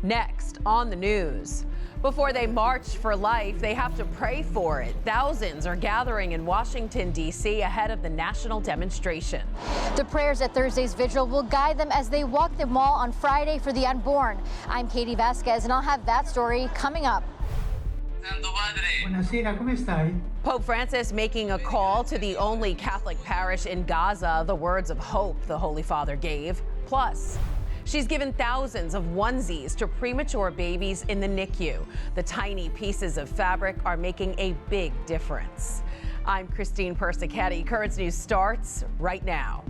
Next on the news. Before they march for life, they have to pray for it. Thousands are gathering in Washington, D.C. ahead of the national demonstration. The prayers at Thursday's vigil will guide them as they walk the mall on Friday for the unborn. I'm Katie Vasquez, and I'll have that story coming up. Buonasera, come stai? Pope Francis making a call to the only Catholic parish in Gaza, the words of hope the Holy Father gave. Plus, she's given thousands of onesies to premature babies in the NICU. The tiny pieces of fabric are making a big difference. I'm Christine Persichetti. Currents News starts right now.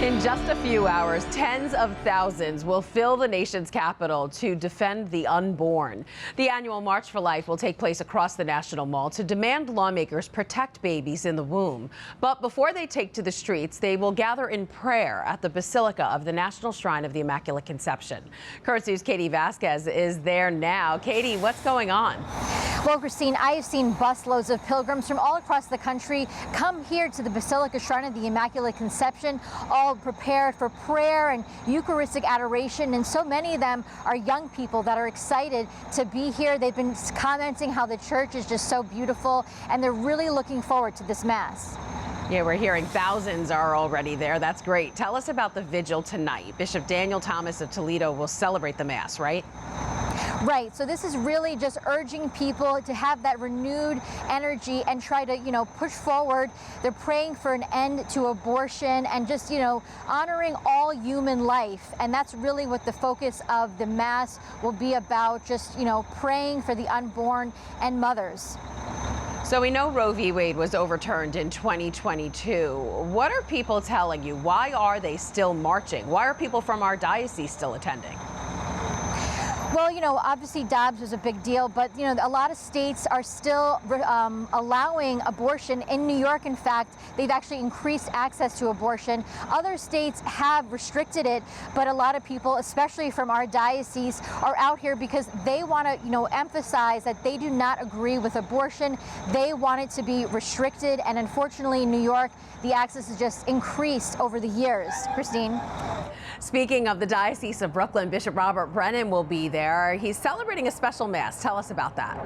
In just a few hours, tens of thousands will fill the nation's capital to defend the unborn. The annual March for Life will take place across the National Mall to demand lawmakers protect babies in the womb. But before they take to the streets, they will gather in prayer at the Basilica of the National Shrine of the Immaculate Conception. Currents News' Katie Vasquez is there now. Katie, what's going on? Well, Christine, I have seen busloads of pilgrims from all across the country come here to the Basilica Shrine of the Immaculate Conception, all prepared for prayer and Eucharistic adoration, and so many of them are young people that are excited to be here. They've been commenting how the church is just so beautiful, and they're really looking forward to this Mass. Yeah, we're hearing thousands are already there. That's great. Tell us about the vigil tonight. Bishop Daniel Thomas of Toledo will celebrate the Mass, right? Right. So this is really just urging people to have that renewed energy and try to, push forward. They're praying for an end to abortion and just, honoring all human life. And that's really what the focus of the Mass will be about, just, praying for the unborn and mothers. So we know Roe v. Wade was overturned in 2022. What are people telling you? Why are they still marching? Why are people from our diocese still attending? Well, obviously Dobbs was a big deal, but, a lot of states are still allowing abortion. In New York, in fact, they've actually increased access to abortion. Other states have restricted it, but a lot of people, especially from our diocese, are out here because they want to, emphasize that they do not agree with abortion. They want it to be restricted, and unfortunately in New York, the access has just increased over the years. Christine? Speaking of the Diocese of Brooklyn, Bishop Robert Brennan will be there. He's celebrating a special Mass. Tell us about that.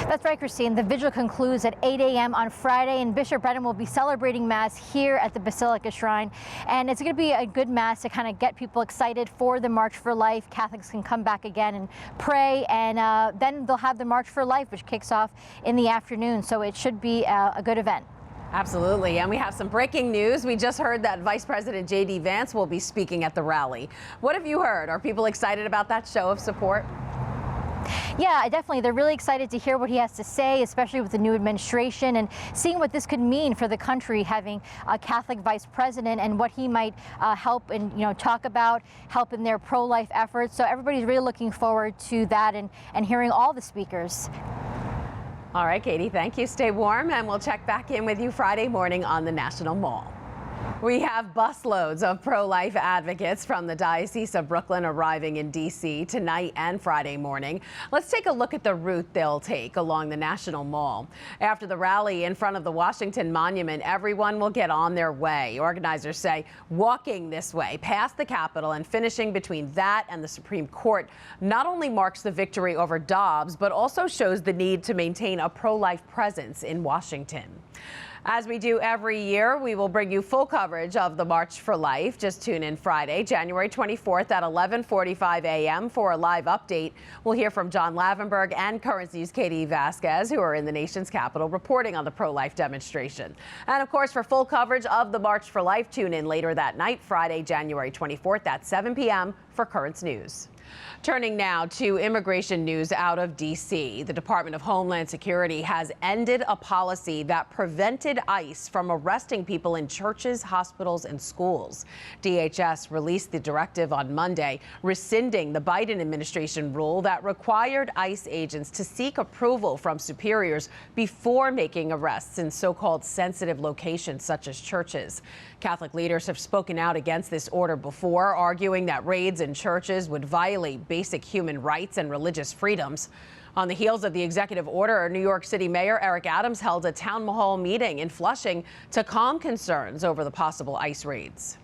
That's right, Christine. The vigil concludes at 8 a.m. on Friday, and Bishop Brennan will be celebrating Mass here at the Basilica Shrine. And it's going to be a good Mass to kind of get people excited for the March for Life. Catholics can come back again and pray, and then they'll have the March for Life, which kicks off in the afternoon. So it should be a good event. Absolutely. And we have some breaking news. We just heard that Vice President J.D. Vance will be speaking at the rally. What have you heard? Are people excited about that show of support? Yeah, definitely. They're really excited to hear what he has to say, especially with the new administration, and seeing what this could mean for the country, having a Catholic vice president and what he might help and talk about, help in their pro-life efforts. So everybody's really looking forward to that and hearing all the speakers. All right, Katie, thank you. Stay warm, and we'll check back in with you Friday morning on the National Mall. We have busloads of pro-life advocates from the Diocese of Brooklyn arriving in D.C. tonight and Friday morning. Let's take a look at the route they'll take along the National Mall. After the rally in front of the Washington Monument, everyone will get on their way. Organizers say walking this way past the Capitol and finishing between that and the Supreme Court not only marks the victory over Dobbs, but also shows the need to maintain a pro-life presence in Washington. As we do every year, we will bring you full coverage of the March for Life. Just tune in Friday, January 24th at 11:45 a.m. for a live update. We'll hear from John Lavenberg and Currents News' Katie Vasquez, who are in the nation's capital reporting on the pro-life demonstration. And of course, for full coverage of the March for Life, tune in later that night, Friday, January 24th at 7 p.m. for Currents News. Turning now to immigration news out of D.C. The Department of Homeland Security has ended a policy that prevented ICE from arresting people in churches, hospitals, and schools. DHS released the directive on Monday, rescinding the Biden administration rule that required ICE agents to seek approval from superiors before making arrests in so-called sensitive locations such as churches. Catholic leaders have spoken out against this order before, arguing that raids in churches would violate basic human rights and religious freedoms. On the heels of the executive order, New York City Mayor Eric Adams held a town hall meeting in Flushing to calm concerns over the possible ICE raids.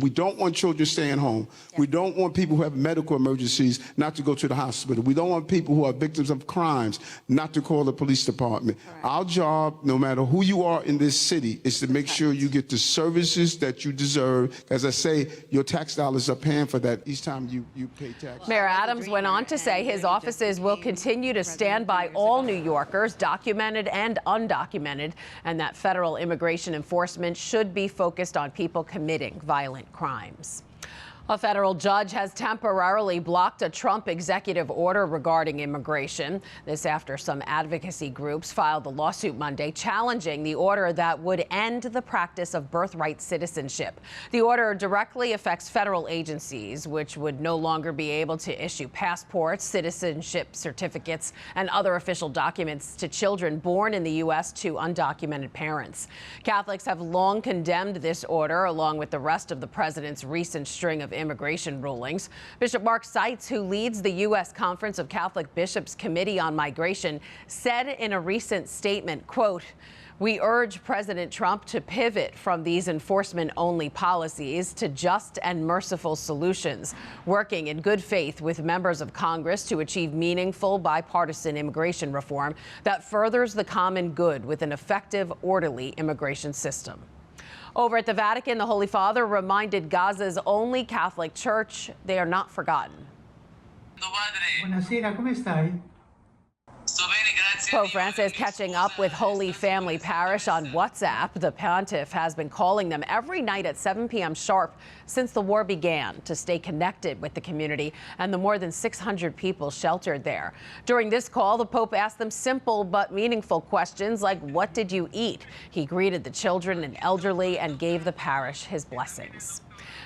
We don't want children staying home. We don't want people who have medical emergencies not to go to the hospital. We don't want people who are victims of crimes not to call the police department. Our job, no matter who you are in this city, is to make sure you get the services that you deserve. As I say, your tax dollars are paying for that each time you pay tax. Mayor Adams went on to say his offices will continue to stand by all New Yorkers, documented and undocumented, and that federal immigration enforcement should be focused on people committing violent crimes. A federal judge has temporarily blocked a Trump executive order regarding immigration. This after some advocacy groups filed a lawsuit Monday challenging the order that would end the practice of birthright citizenship. The order directly affects federal agencies, which would no longer be able to issue passports, citizenship certificates, and other official documents to children born in the U.S. to undocumented parents. Catholics have long condemned this order, along with the rest of the president's recent string of immigration rulings. Bishop Mark Seitz, who leads the U.S. Conference of Catholic Bishops Committee on Migration, said in a recent statement, quote, "We urge President Trump to pivot from these enforcement-only policies to just and merciful solutions, working in good faith with members of Congress to achieve meaningful bipartisan immigration reform that furthers the common good with an effective, orderly immigration system." Over at the Vatican, the Holy Father reminded Gaza's only Catholic church they are not forgotten. Buonasera, come stai? Pope Francis catching up with Holy Family Parish on WhatsApp. The pontiff has been calling them every night at 7 p.m. sharp since the war began to stay connected with the community and the more than 600 people sheltered there. During this call, the Pope asked them simple but meaningful questions like, what did you eat? He greeted the children and elderly and gave the parish his blessings.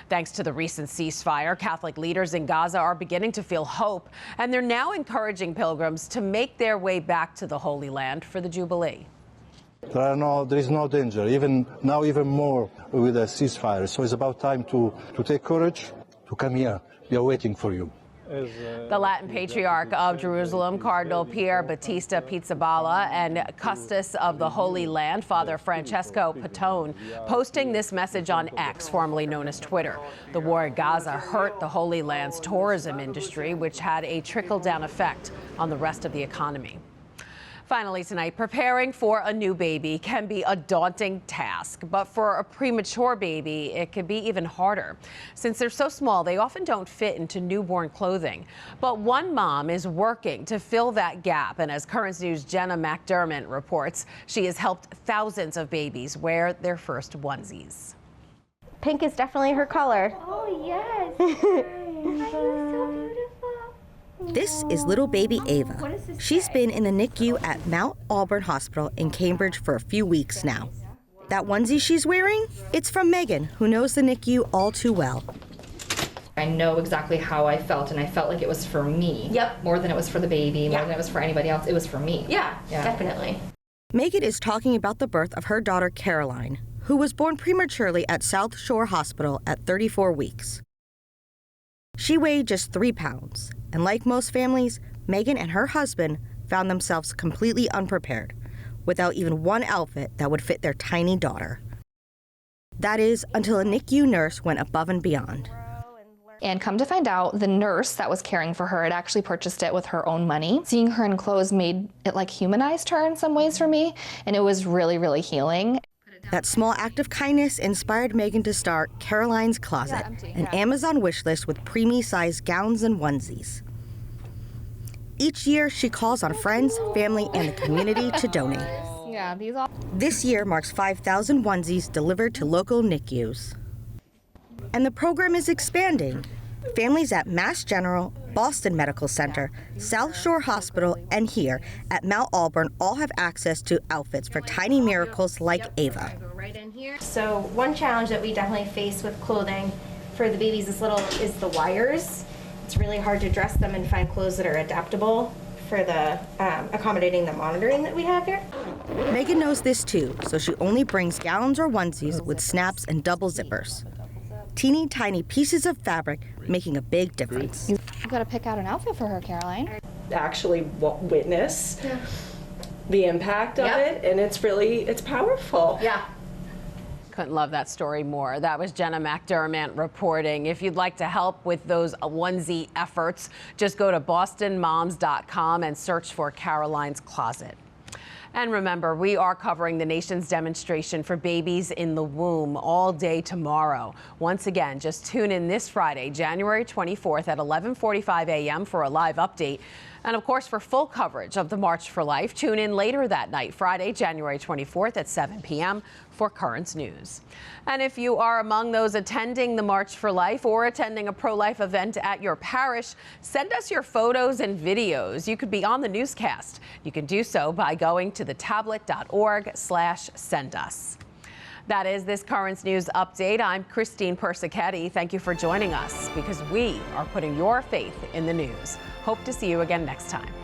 Thanks to the recent ceasefire, Catholic leaders in Gaza are beginning to feel hope, and they're now encouraging pilgrims to make their way back to the Holy Land for the Jubilee. There is no danger, even more with a ceasefire. So it's about time to take courage, to come here. We are waiting for you. The Latin Patriarch of Jerusalem, Cardinal Pier Battista Pizzaballa, and Custos of the Holy Land, Father Francesco Patone, posting this message on X, formerly known as Twitter. The war in Gaza hurt the Holy Land's tourism industry, which had a trickle-down effect on the rest of the economy. Finally tonight, preparing for a new baby can be a daunting task, but for a premature baby, it can be even harder. Since they're so small, they often don't fit into newborn clothing. But one mom is working to fill that gap, and as Currents News' Jenna McDermott reports, she has helped thousands of babies wear their first onesies. Pink is definitely her color. Oh, yes. That was so beautiful. This is little baby Ava. She's been in the NICU at Mount Auburn Hospital in Cambridge for a few weeks now. That onesie she's wearing? It's from Megan, who knows the NICU all too well. I know exactly how I felt, and I felt like it was for me. Yep. More than it was for the baby, more than it was for anybody else. It was for me. Yeah, definitely. Megan is talking about the birth of her daughter Caroline, who was born prematurely at South Shore Hospital at 34 weeks. She weighed just 3 pounds, and like most families, Megan and her husband found themselves completely unprepared, without even one outfit that would fit their tiny daughter. That is, until a NICU nurse went above and beyond. And come to find out, the nurse that was caring for her had actually purchased it with her own money. Seeing her in clothes made it like humanized her in some ways for me, and it was really, really healing. That small act of kindness inspired Megan to start Caroline's Closet, an Amazon wish list with preemie-sized gowns and onesies. Each year, she calls on friends, family, and the community to donate. Yeah, these all. This year marks 5,000 onesies delivered to local NICUs. And the program is expanding. Families at Mass General, Boston Medical Center, South Shore Hospital, and here at Mount Auburn all have access to outfits for tiny miracles like Ava. So one challenge that we definitely face with clothing for the babies this little is the wires. It's really hard to dress them and find clothes that are adaptable for the accommodating the monitoring that we have here. Megan knows this too, so she only brings gowns or onesies with snaps and double zippers. Teeny tiny pieces of fabric making a big difference. You gotta pick out an outfit for her, Caroline. actually witness the impact of it, and it's powerful. Yeah. Couldn't love that story more. That was Jenna McDermott reporting. If you'd like to help with those onesie efforts, just go to bostonmoms.com and search for Caroline's Closet. And remember, we are covering the nation's demonstration for babies in the womb all day tomorrow. Once again, just tune in this Friday, January 24th at 11:45 a.m. for a live update. And of course, for full coverage of the March for Life, tune in later that night, Friday, January 24th at 7 p.m. for Currents News. And if you are among those attending the March for Life or attending a pro-life event at your parish, send us your photos and videos. You could be on the newscast. You can do so by going to thetablet.org/sendus. That is this Currents News update. I'm Christine Persichetti. Thank you for joining us because we are putting your faith in the news. Hope to see you again next time.